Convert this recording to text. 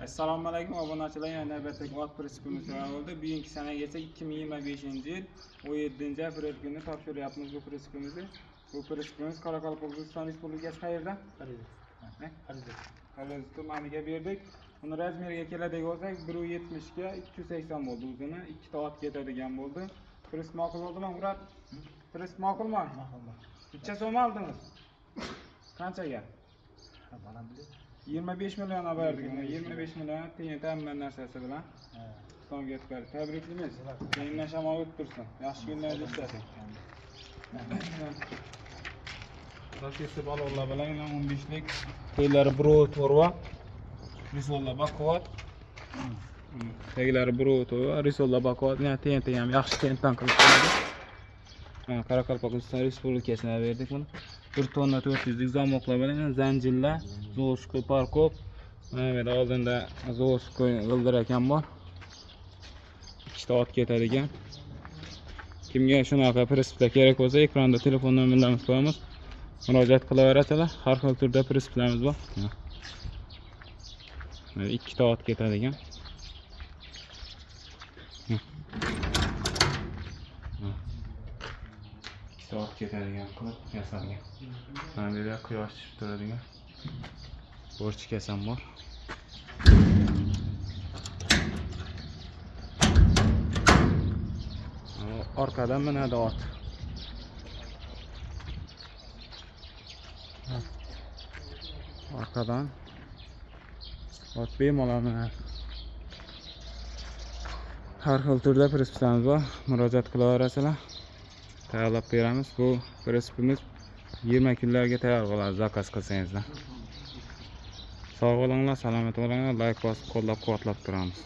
Assalomu alaykum obunachilar, yana navbatdagi ot prinsipimiz tayyor bo'ldi. Bugungi sanagacha 2025-yil 17-aprel kuni topshiryapmiz bu prinsipimizni. Bu prinsipimiz Qoraqalpog'iston Respublikasi qayerda? Qarez tumaniga berdik. Uni razmeriga keladigan bo'lsak 170 ga 280 bo'ldi o'zini. Ikkita ot ketadigan bo'ldi. Prinsip ma'qul bo'ldimi, Murod? Prinsip ma'qulmi? Ma'qul. Necha so'm oldingiz? Qanchaga? 25 million berdik. 25 million tiyin ta'minot narsasi bilan. So'mga yetkazdik. Tabriklaymiz. Keyindan shamol o'tib tursin. Yaxshi kunlarda ishlasin. Rosiyasi balonlar bilan 15 lik to'ylari birov to'rva. Risolla baquvvat. Taglari birov to'rva, risolla baquvvat. Yani tiyin ham yaxshi tiyindan qilib qo'ydik. Qoraqalpog'iston Respublikasiga berdik buni. 1 tonna 400 lik zamoqlar bilan zanjirlar, zo'skoy parkop. Mana bu oldinda zo'skoy g'ildirak ham bor. Ikkita ot ketadigan. Kimga shunaqa prinsiplar kerak bo'lsa, ekranda telefon nomerlarimiz qo'yamiz. Murojaat qilaverasizlar. Har xil turda prinsiplarimiz bor. Mana ikkita ot ketadigan. Soat ketadigan qilib yasalgan. Mana bu yerda quyosh chiqib turadigan borchkasi ham bor. Orqadan minadi ot. Orqadan ot bemalol minadi. Har xil turda prinsiplarimiz bor. Murojaat qilaverasizlar. Tayyorlab beramiz. Bu prinsipimiz 20 kunlarga tayyor bo'ladi zakaz qilsangizlar. Sog' bo'linglar, salomat bo'linglar, like bosib qo'llab-quvvatlab turamiz.